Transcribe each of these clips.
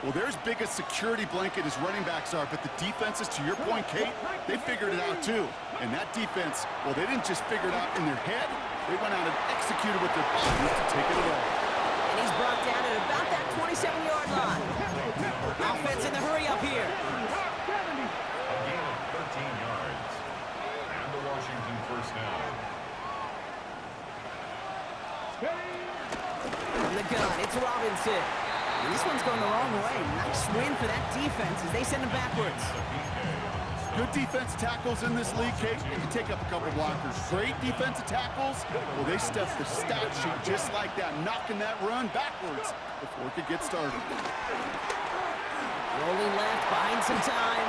Well, they're as big a security blanket as running backs are, but the defenses, to your point, Kate, they figured it out too. And that defense, well, they didn't just figure it out in their head. They went out and executed with their bodies to take it away. And he's brought down at about that 27-yard line. Offense in the hurry up here. A gain of 13 yards. And the Washington first down. From the gun, it's Robinson. And this one's going the wrong way. Nice win for that defense as they send him backwards. Good defense tackles in this league, Kate. You can take up a couple blockers. Great defensive tackles. Well, they stuffed the stat sheet just like that, knocking that run backwards before it could get started. Rolling left, buying some time.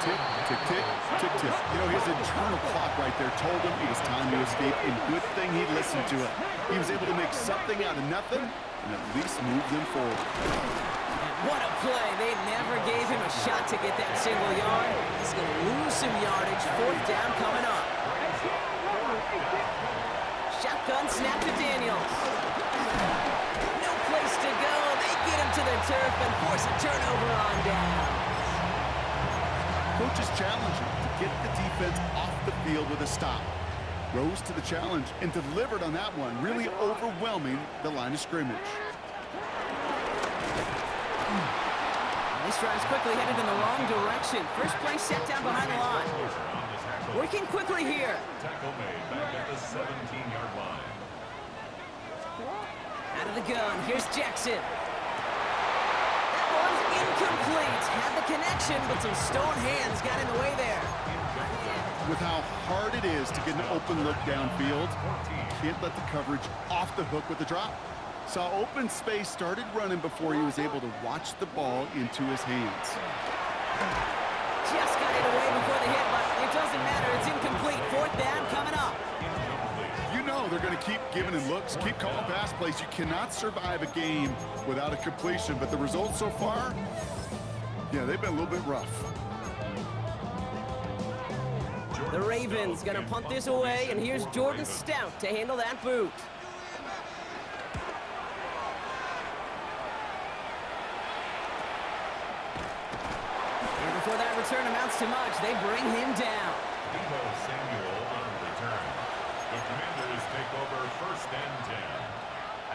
Tick, tick, tick, tick, tick. You know, his internal clock right there told him it was time to escape, and good thing he listened to it. He was able to make something out of nothing and at least move them forward. What a play. They never gave him a shot to get that single yard. He's going to lose some yardage. Fourth down coming up. Shotgun snap to Daniels. No place to go. They get him to the turf and force a turnover on down. Coach's challenging to get the defense off the field with a stop. Rose to the challenge and delivered on that one, really overwhelming the line of scrimmage. This drive's quickly headed in the wrong direction. First play set down behind the line. Working quickly here. Tackle made back at the 17-yard line. Out of the gun, here's Jackson. That one's incomplete. Had the connection, but some stone hands got in the way there. With how hard it is to get an open look downfield, can't let the coverage off the hook with the drop. Saw open space, started running before he was able to watch the ball into his hands. Just got it away before the hit, but it doesn't matter. It's incomplete. Fourth down coming up. You know they're going to keep giving him looks, keep calling pass plays. You cannot survive a game without a completion, but the results so far, yeah, they've been a little bit rough. The Ravens going to punt this away, and here's Jordan Stout to handle that boot. And before that return amounts to much, they bring him down. Debo Samuel on the return. The Commanders take over first and 10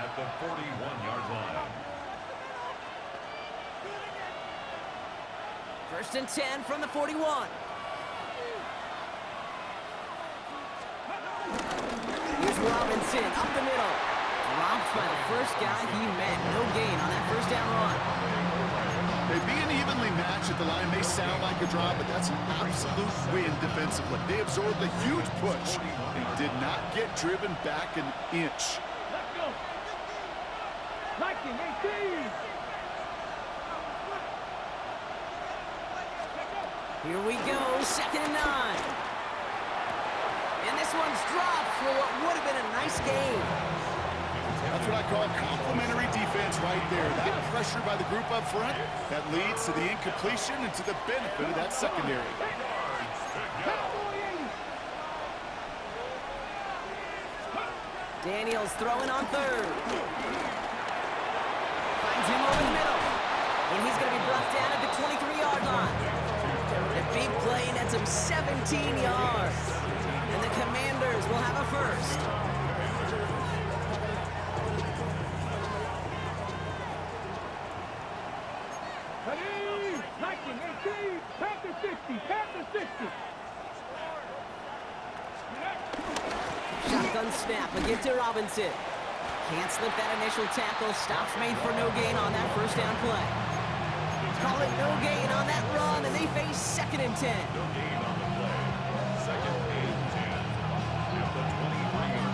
at the 41-yard line. First and 10 from the 41. Here's Robinson up the middle. Dropped by the first guy he met. No gain on that first down run. They being evenly matched at the line may sound like a draw, but that's an absolute win defensively. They absorbed a huge push and did not get driven back an inch. Let's go. Liking 18. Here we go, 2nd and 9. And this one's dropped for what would have been a nice game. That's what I call complimentary defense right there. That pressure by the group up front, that leads to the incompletion and to the benefit of that secondary. Daniels throwing on third. Finds him over the middle. And he's going to be brought down at the 23-yard line. A big play nets him 17 yards. And the Commanders will have a first. Liking 18. Panther 60. Panther 60. Shotgun snap, a give to Robinson. Can't slip that initial tackle. Stops made for no gain on that first down play. Call it no gain on that run, and they face 2nd and 10. No gain on the play. 2nd and 10 at the 23-yard line.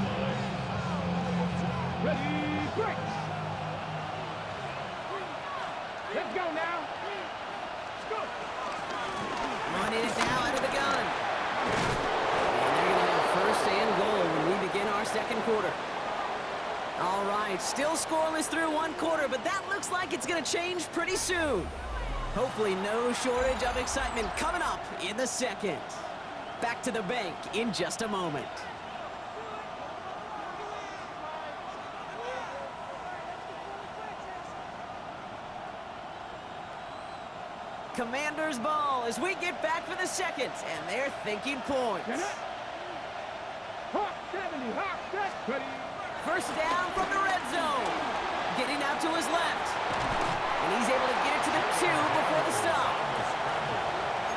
Ready, break. Let's go now. Go. Running it now out of the gun. And they're going to have first and goal when we begin our second quarter. All right, still scoreless through one quarter, but that looks like it's going to change pretty soon. Hopefully no shortage of excitement coming up in the second. Back to the bank in just a moment. Commander's ball as we get back for the second, and they're thinking points. Hawk 70, Hawk set, ready. First down from the red zone. Getting out to his left. And he's able to get it to the 2 before the stop.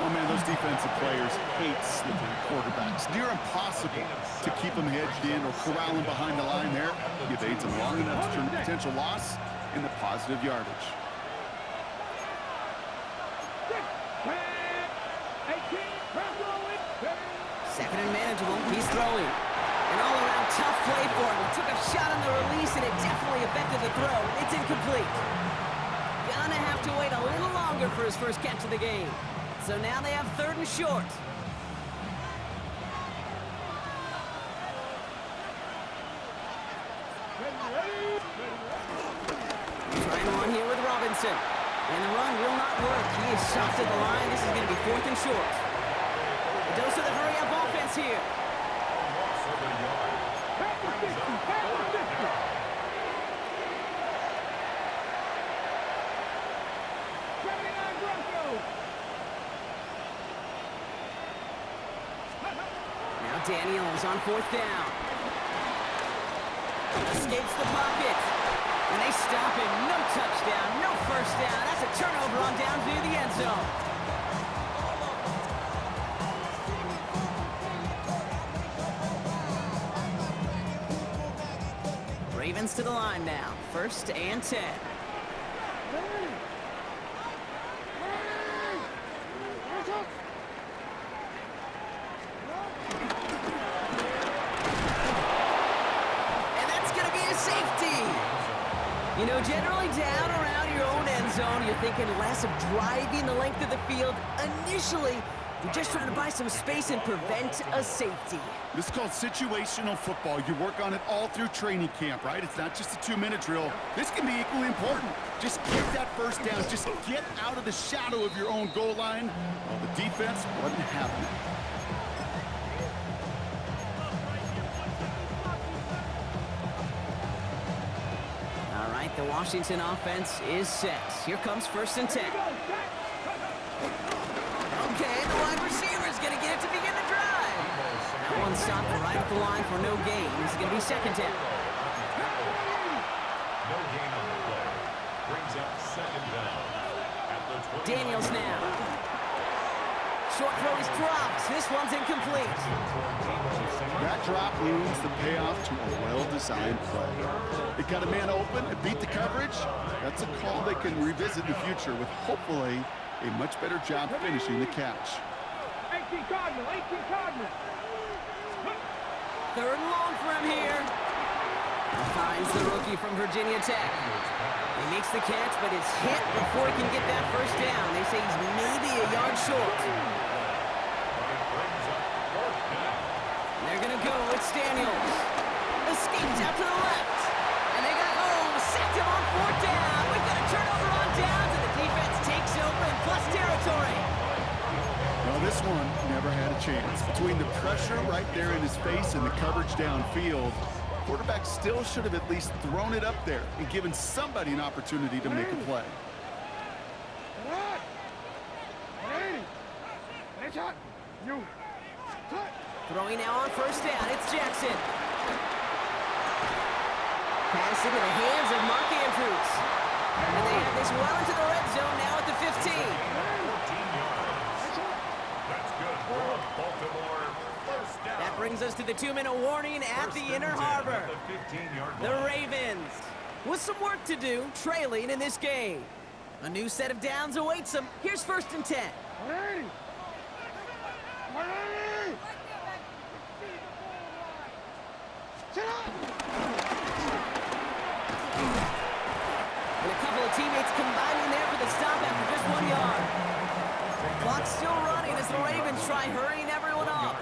Oh, man, those defensive players hate slipping quarterbacks. Near impossible to keep them hedged in or corral them behind the line there. Give aids them long enough to turn the potential loss into positive yardage. 18, Second and manageable. He's throwing. An all-around tough play for him. He took a shot on the release, and it definitely affected the throw. It's incomplete. Gonna have to wait a little longer for his first catch of the game. So now they have third and short. Trying one here with Robinson. And the run will not work. He is soft at the line. This is going to be fourth and short. A dose of the hurry-up offense here. Now Daniels on fourth down. Escapes the pocket. And they stop him. No touchdown, no first down. That's a turnover on downs near the end zone. Ravens to the line now. First and 10. And that's going to be a safety. You know, generally down around your own end zone, you're thinking less of driving the length of the field. Initially, you're just trying to buy some space and prevent a safety. This is called situational football. You work on it all through training camp, right? It's not just a 2-minute drill. This can be equally important. Just get that first down. Just get out of the shadow of your own goal line. Well, the defense wasn't having it. All right, the Washington offense is set. Here comes first and 10. Okay, the wide receiver's going to get it to begin the drive. That one stopped right at the line for no gain. It's going to be second down. No gain on the play. Brings up second down at the 20. Daniels now. Short throw is dropped. This one's incomplete. That drop ruins the payoff to a well-designed play. It got a man open, it beat the coverage. That's a call they can revisit in the future with hopefully a much better job finishing the catch. 18 Cardinal, 18 Cardinal. Third and long for him here. Finds the rookie from Virginia Tech. He makes the catch, but it's hit before he can get that first down. They say he's maybe a yard short. They're going to go. It's Daniels. Escapes out to the left. And they got home. Sacked him on fourth down. We've got a turnover on downs, and the defense takes over in plus territory. Well, this one never had a chance. Between the pressure right there in his face and the coverage downfield, quarterback still should have at least thrown it up there and given somebody an opportunity to make a play. Throwing now on first down. It's Jackson. Pass into the hands of Mark Andrews. And they have this well into the red zone now at the 15. 14 yards. That's good for Baltimore. First down. That brings us to the 2-minute warning at the Inner Harbor. The Ravens with some work to do, trailing in this game. A new set of downs awaits them. Here's first and 10. And a couple of teammates combining there for the stop after just 1 yard. Clock's still running as the Ravens try hurrying everyone up.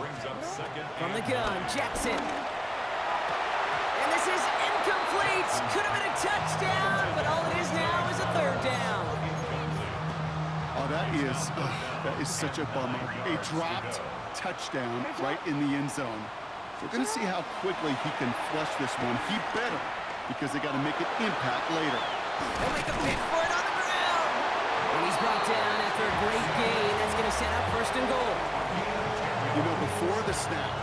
Brings up second. From the gun, Jackson. And this is incomplete. Could have been a touchdown, but all it is now is a third down. Oh, that is such a bummer. A dropped touchdown right in the end zone. We're going to see how quickly he can flush this one. He better, because they got to make an impact later. They'll make a bid for it on the ground. And he's brought great gain. That's going to set up first and goal. You know, before the snap,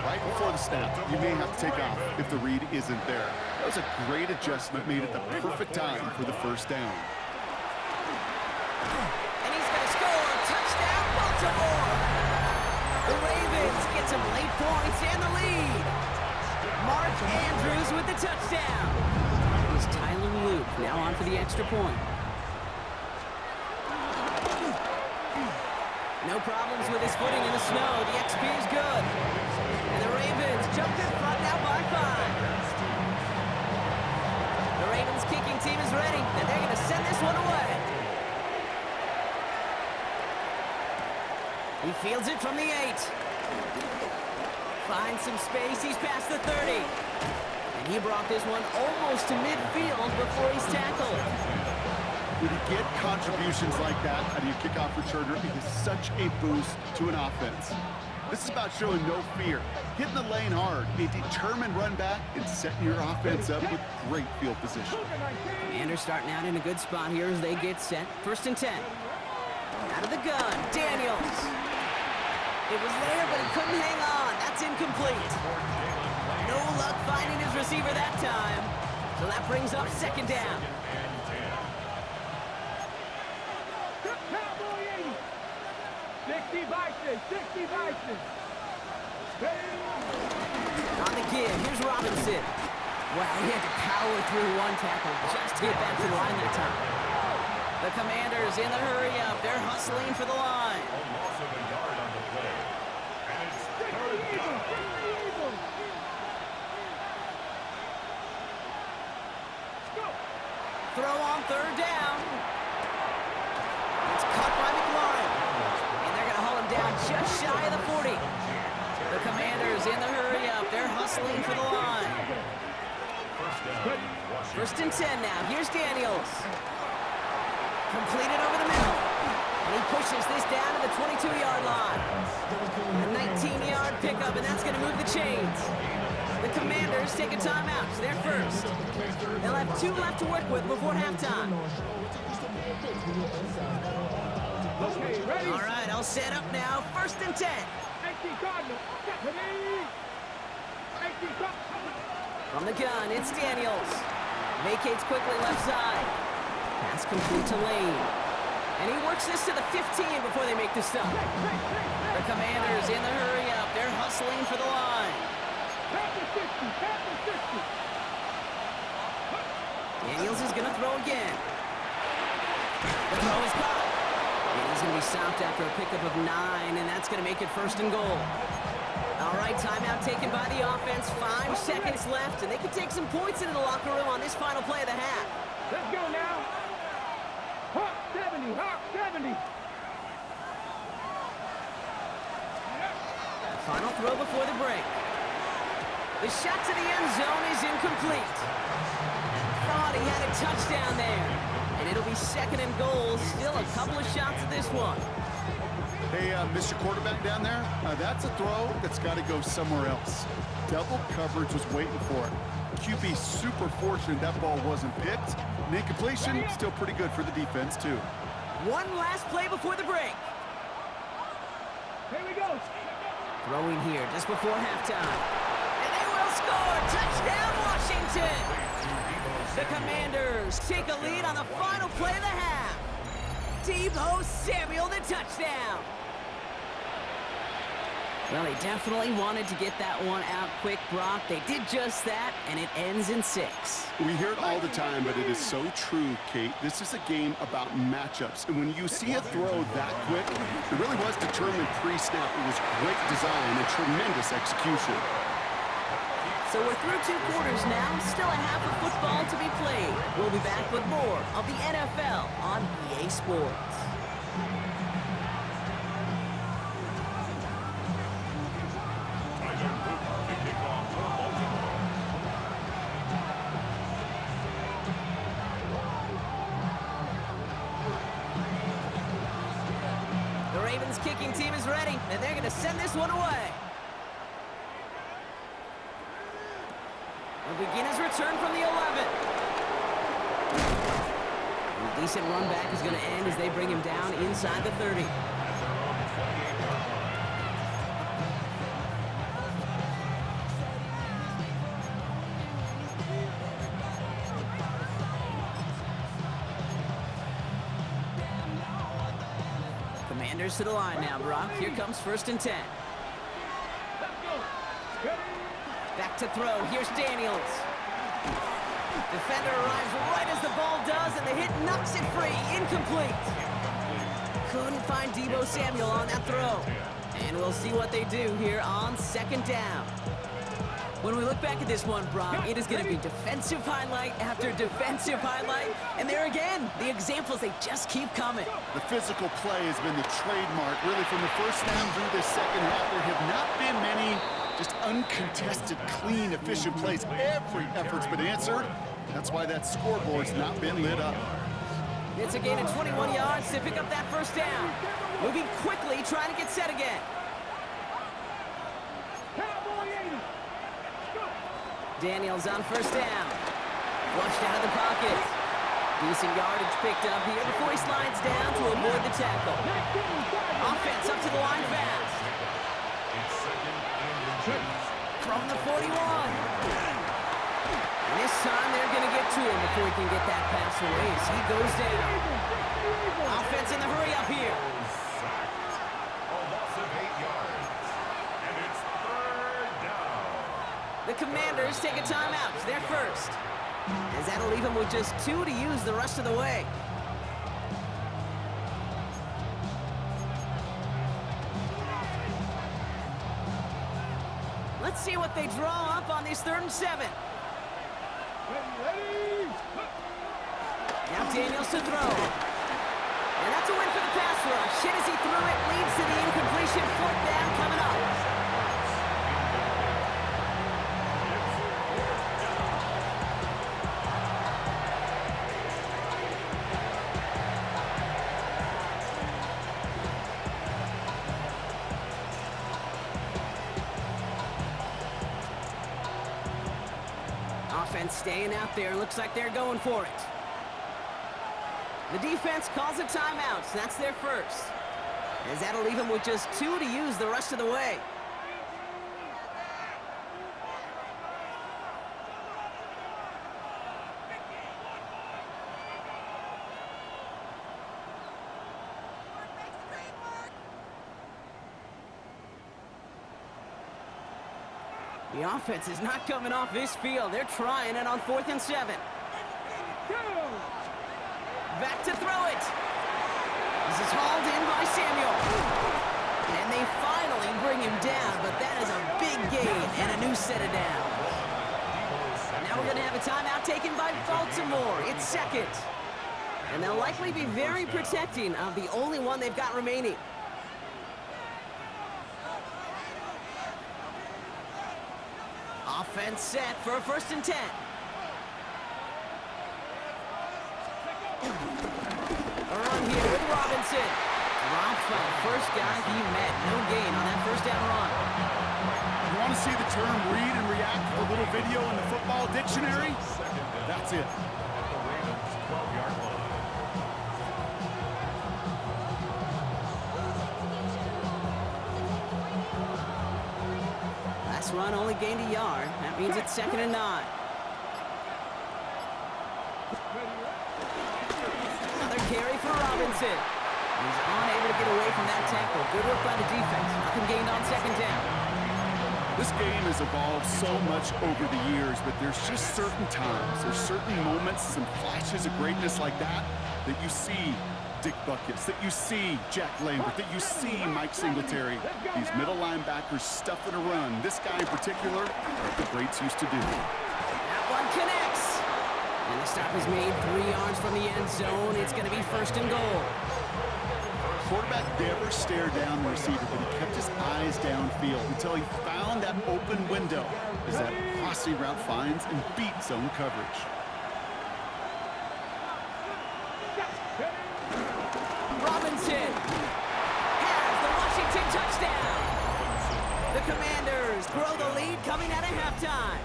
right before the snap, you may have to take off if the read isn't there. That was a great adjustment made at the perfect time for the first down. And he's going to score. Touchdown, Baltimore. The Ravens get some late points and the lead. Mark Andrews with the touchdown. It's Tyler Luke now on for the extra point. No problems with his footing in the snow. The XP is good. And the Ravens jumped in front now by 5. The Ravens kicking team is ready, and they're going to send this one away. He fields it from the 8. Finds some space. He's past the 30. And he brought this one almost to midfield before he's tackled. When you get contributions like that out of your kickoff returner, it is such a boost to an offense. This is about showing no fear, hitting the lane hard, a determined run back, and setting your offense up with great field position. Commanders starting out in a good spot here as they get set. First and 10. Out of the gun, Daniels. It was there, but he couldn't hang on. That's incomplete. No luck finding his receiver that time. So that brings up second down. Cowboy 80. 60 Vices, 60 Vices. On the give, here's Robinson. Wow, he had to power through one tackle just to get back to the line that time. The Commanders in the hurry up. They're hustling for the line. A loss of a yard on the play. And it's third down. Throw on third down. It's caught by McLaurin. And they're going to haul him down just shy of the 40. The Commanders in the hurry up. They're hustling for the line. First and 10 now. Here's Daniels. Completed over the middle. And he pushes this down to the 22-yard line. A 19-yard pickup, and that's going to move the chains. The Commanders take a timeout. It's their first. They'll have 2 left to work with before halftime. Okay, ready? All right, I'll set up now. First and 10. 18 Cardinal. Ready? 18 Cardinal. From the gun, it's Daniels. Vacates quickly left side. Pass complete to Lane. And he works this to the 15 before they make the stop. The Commanders in the hurry up. They're hustling for the line. Daniels is going to throw again. The throw is caught. And he's going to be stopped after a pickup of 9, and that's going to make it first and goal. All right, timeout taken by the offense. 5 seconds left, and they can take some points into the locker room on this final play of the half. Let's go now. Hawk 70, Hawk 70. The final throw before the break. The shot to the end zone is incomplete. Thought he had a touchdown there. And it'll be second and goal. Still a couple of shots at this one. Hey, Mr. Quarterback down there, that's a throw that's got to go somewhere else. Double coverage was waiting for it. QB super fortunate that ball wasn't picked. And incompletion, still pretty good for the defense, too. One last play before the break. Here we go. Throwing here just before halftime. And they will score. Touchdown, Washington. The Commanders take a lead on the final play of the half. Deebo Samuel, the touchdown. Well, they definitely wanted to get that one out quick, Brock. They did just that, and it ends in 6. We hear it all the time, but it is so true, Kate. This is a game about matchups. And when you see a throw that quick, it really was determined pre-snap. It was great design and tremendous execution. So we're through 2 quarters now. Still a half of football to be played. We'll be back with more of the NFL on EA Sports. The Ravens kicking team is ready, and they're going to send this one away. Will begin his return from the 11. And a decent run back is going to end as they bring him down inside the 30. Commanders to the line now, Brock. Here comes 1st and 10. Back to throw. Here's Daniels. Defender arrives right as the ball does, and the hit knocks it free. Incomplete. Couldn't find Deebo Samuel on that throw. And we'll see what they do here on 2nd down. When we look back at this one, Brock, it is going to be defensive highlight after defensive highlight. And there again, the examples, they just keep coming. The physical play has been the trademark, really, from the first down through this second half. There have not been many just uncontested, clean, efficient plays. Every effort's been answered. That's why that scoreboard's not been lit up. It's a gain of 21 yards to pick up that 1st down. Moving quickly, trying to get set again. Daniels on 1st down. Flushed out of the pocket. Decent yardage picked up here before he slides down to avoid the tackle. Offense up to the line fast. From the 41. And this time they're going to get to him before he can get that pass away as he goes down. Offense in the hurry up here. A loss of 8 yards. And it's 3rd down. The Commanders take a timeout. They're first. As that'll leave him with just 2 to use the rest of the way. Let's see what they draw up on this 3rd and 7. Now Daniels to throw. And that's a win for the pass rush. Hit as he threw it, leads to the incompletion. 4th down coming up. Offense staying out there. Looks like they're going for it. The defense calls a timeout. So that's their first. As that'll leave them with just 2 to use the rest of the way. The offense is not coming off this field. They're trying it on 4th and 7. Back to throw it. This is hauled in by Samuel. And they finally bring him down, but that is a big gain and a new set of downs. Now we're going to have a timeout taken by Baltimore. It's 2nd. And they'll likely be very protecting of the only one they've got remaining. Offense set for a 1st and 10. A run here with Robinson. Dropped by the first guy he met. No gain on that 1st down run. You want to see the term read and react to the little video in the football dictionary? That's it. At the Ravens' 12-yard line. Last run only gained a yard. That means it's 2nd and 9. Another carry for Robinson. He's unable to get away from that tackle. Good work by the defense. Nothing gained on 2nd down. This game has evolved so much over the years, but there's just certain times, there's certain moments, some flashes of greatness like that, that you see Dick Buckets, that you see Jack Lambert, that you see Mike Singletary. These middle linebackers stuffing a run. This guy in particular, what the greats used to do. That one connects. And the stop is made 3 yards from the end zone. It's going to be 1st and goal. Quarterback never stared down the receiver, but he kept his eyes downfield until he found that open window as that posse route finds and beats zone coverage. Robinson has the Washington touchdown. The Commanders grow the lead coming out of halftime.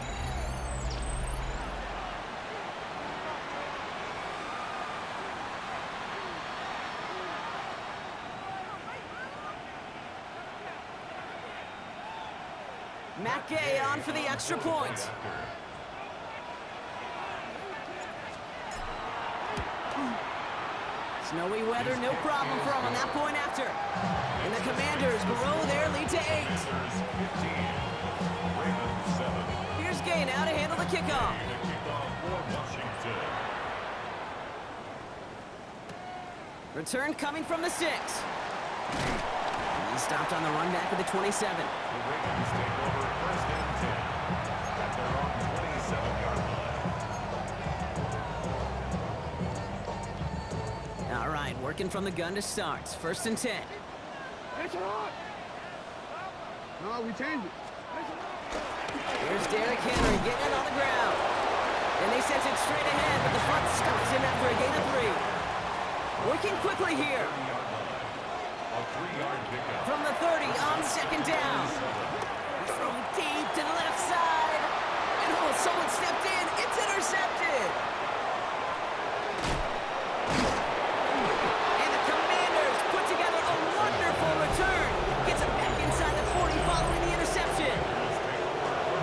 Matt Gay on for the extra point. Snowy weather, no problem for them on that point after. And the Commanders grow their lead to 8. Here's Gay now to handle the kickoff. Return coming from the 6. He stopped on the run back at the 27. The Ravens take over first and 10 at their own 27-yard line. All right, working from the gun to start. First and 10. It's hot. No, we changed it. Here's Derrick Henry getting it on the ground. And they sent it straight ahead, but the front stops him after a gain of 3. Working quickly here. A 3-yard pickup. From the 30 on second down. Throwing deep to the left side. And oh, someone stepped in. It's intercepted. And the Commanders put together a wonderful return. Gets it back inside the 40 following the interception.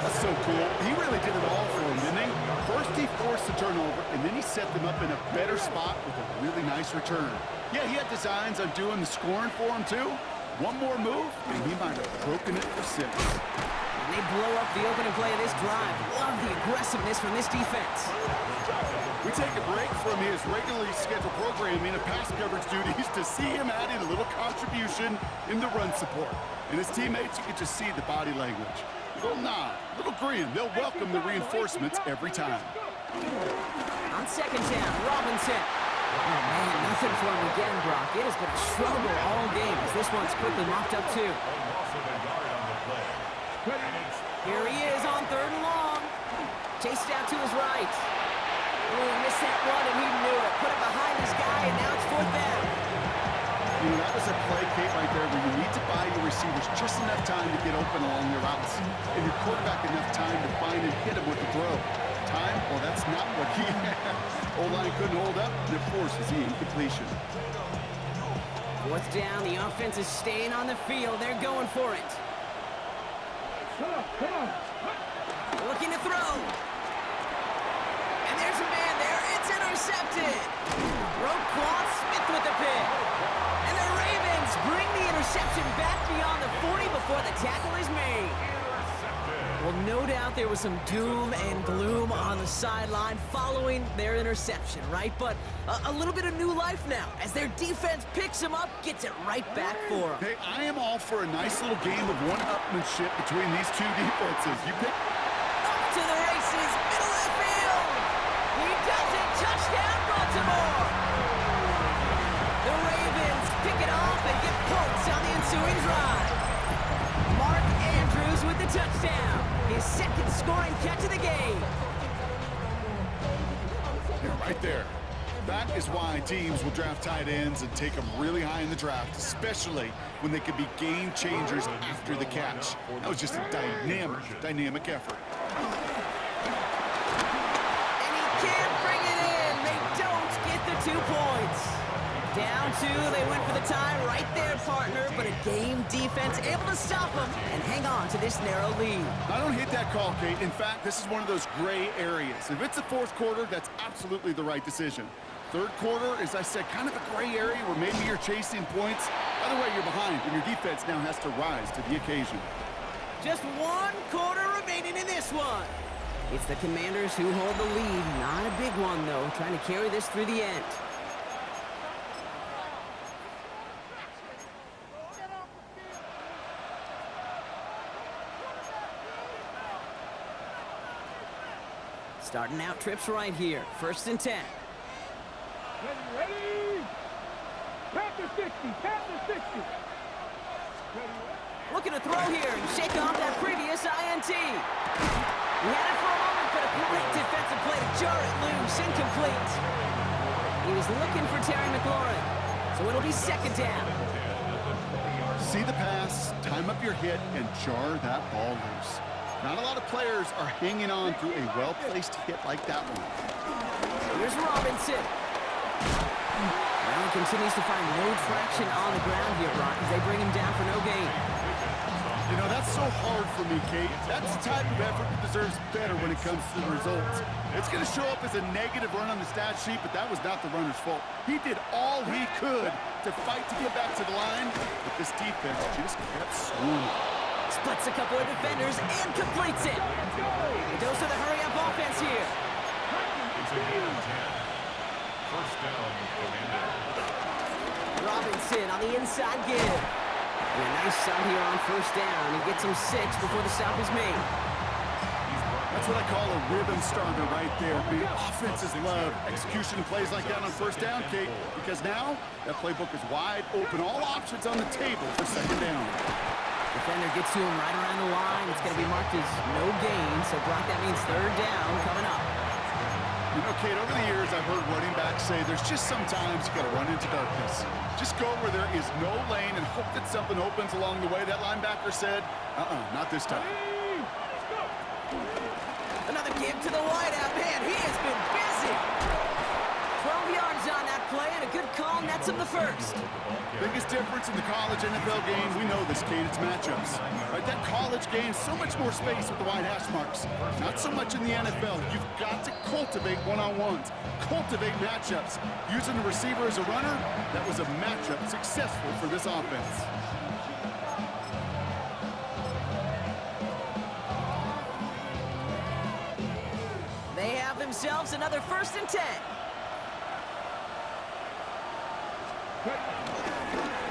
That's so cool. He really did it all for him, didn't he? First he forced the turnover, and then he set them up in a better spot with a really nice return. Yeah, he had designs on doing the scoring for him, too. One more move, and he might have broken it for 6. And they blow up the opening play of this drive. Love the aggressiveness from this defense. We take a break from his regularly scheduled programming of pass coverage duties to see him adding a little contribution in the run support. And his teammates, you can just see the body language. Little nod, little grin. They'll welcome the reinforcements every time. On second down, Robinson. Oh, man, nothing for him again, Brock. It has been a struggle all game as this one's quickly mopped up, too. Here he is on 3rd and long. Chased out to his right. Oh, he missed that run, and he knew it. Put it behind his guy, and now it's 4th down. You know, that was a play, Kate, right there where you need to buy your receivers just enough time to get open along their routes. And your quarterback enough time to find and hit him with the throw. Time? Well, that's not what he had. O-line couldn't hold up, and of course, was the incompletion. 4th down, the offense is staying on the field. They're going for it. Come on. Looking to throw. And there's a man there. It's intercepted. Roquan Smith with the pick. And the Ravens bring the interception back beyond the 40 before the tackle is made. Well, no doubt there was some doom and gloom on the sideline following their interception, right? But a little bit of new life now as their defense picks him up, gets it right back for him. Hey, I am all for a nice little game of one-upmanship between these two defenses. You pick... Up to the races, middle of the field. He does it. Touchdown, Baltimore. The Ravens pick it off and get points on the ensuing drive. Mark Andrews with the touchdown. His second scoring catch of the game. Yeah, right there. That is why teams will draft tight ends and take them really high in the draft, especially when they could be game changers after the catch. That was just a dynamic effort. And he can't bring it in. They don't get the 2 points. Down 2, they went for the tie right there, partner, but a game defense able to stop them and hang on to this narrow lead. I don't hate that call, Kate. In fact, this is one of those gray areas. If it's the 4th quarter, that's absolutely the right decision. 3rd quarter, as I said, kind of a gray area where maybe you're chasing points. Either way, you're behind, and your defense now has to rise to the occasion. Just 1 quarter remaining in this one. It's the Commanders who hold the lead. Not a big one, though, trying to carry this through the end. Starting out trips right here. 1st and 10. Ready? Tap the 60. Looking to throw here and shake off that previous INT. He had it for a moment, but a great defensive play to jar it loose. Incomplete. He was looking for Terry McLaurin, so it'll be 2nd down. See the pass, time up your hit, and jar that ball loose. Not a lot of players are hanging on through a well-placed hit like that one. Here's Robinson. Allen continues to find no traction on the ground here, Brock, as they bring him down for no gain. You know, that's so hard for me, Kate. That's the type of effort that deserves better when it comes to the results. It's going to show up as a negative run on the stat sheet, but that was not the runner's fault. He did all he could to fight to get back to the line, but this defense just kept swarming. Splits a couple of defenders and completes it. He goes to the hurry-up offense here. It's a game of 10. First down, Commander. Robinson on the inside give. And a nice shot here on first down. He gets him 6 before the stop is made. That's what I call a rhythm starter right there. The offenses love execution plays like that on first down, Kate, because now that playbook is wide open. All options on the table for second down. Defender gets to him right around the line. It's going to be marked as no gain. So, Brock, that means third down coming up. You know, Kate, over the years, I've heard running backs say there's just sometimes you got to run into darkness. Just go where there is no lane and hope that something opens along the way. That linebacker said, not this time. Another give to the wideout. Man, he has been busy. 12 yards on that play and a good call nets him the first. Biggest difference in the college NFL game, we know this, Kate, it's matchups. Right, that college game, so much more space with the wide hash marks. Not so much in the NFL. You've got to cultivate one-on-ones, cultivate matchups. Using the receiver as a runner, that was a matchup successful for this offense. They have themselves another 1st and 10.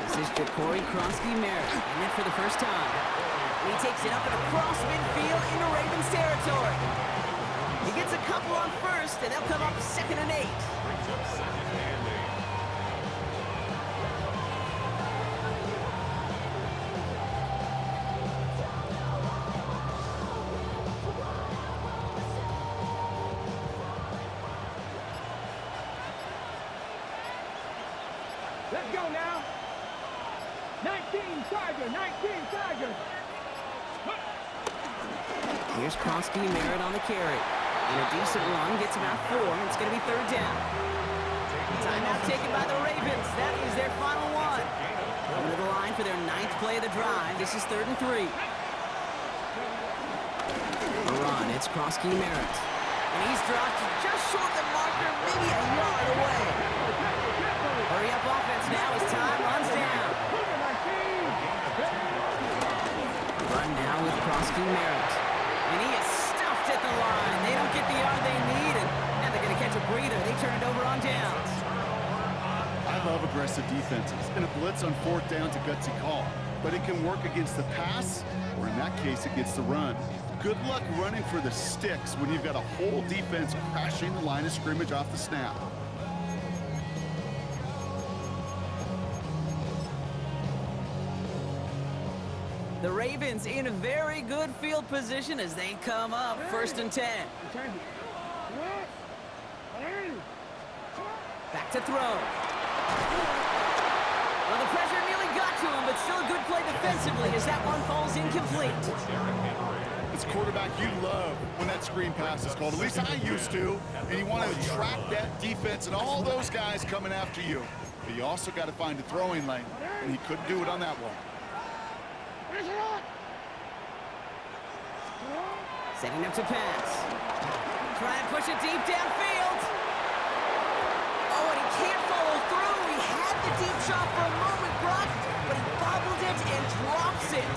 This is Ja'Cory Kronsky-Merritt, and it for the first time. And he takes it up and across midfield into Ravens territory. He gets a couple on first, and they'll come up 2nd and 8. Brings up 2nd and 8. Let's go now. 19 Chargers, 19 Chargers. Here's Kronsky-Merritt on the carry. And a decent run gets about 4, and it's going to be third down. Timeout taken by the Ravens. That is their final one. Coming to the line for their 9th play of the drive. This is 3rd and 3. A run, it's Kronsky-Merritt. And he's dropped just short of the marker, maybe a yard away. Hurry up offense now as time runs down. Run now with Kronsky-Merritt. And he is stuffed at the line. They don't get the yard they need, and now they're going to catch a breather. They turn it over on downs. I love aggressive defenses, and a blitz on 4th down is a gutsy call. But it can work against the pass, or in that case, against the run. Good luck running for the sticks when you've got a whole defense crashing the line of scrimmage off the snap. The Ravens in a very good field position as they come up 1st and 10. Back to throw. Well, the pressure nearly got to him, but still a good play defensively as that one falls incomplete. As quarterback, you love when that screen pass is called. At least I used to. And you want to track that defense and all those guys coming after you. But you also got to find a throwing lane, and he couldn't do it on that one. Setting up to pass. Trying to push it deep downfield. Oh, and he can't follow through. He had the deep shot for a moment, Brock, but he bobbled it and drops it.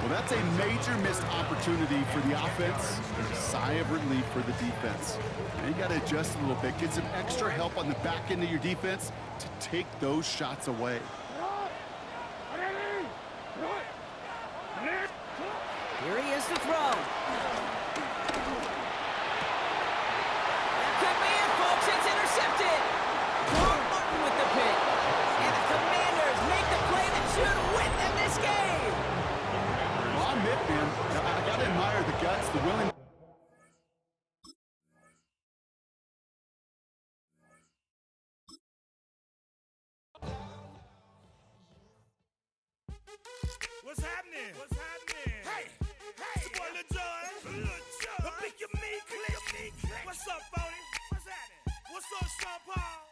Well, that's a major missed opportunity for the offense and a sigh of relief for the defense. Now you got to adjust a little bit, get some extra help on the back end of your defense to take those shots away. Here he is to throw. That could be it, folks. It's intercepted. John Martin with the pick. And the Commanders make the play that should win them this game. Well, I admit, man, I got to admire the guts, the willing. What's happening? What's happening? Hey, hey, it's your boy Lil Jon. Lil Jon. Pick your meat click. What's up, phony? What's happening? What's up, Sean Paul?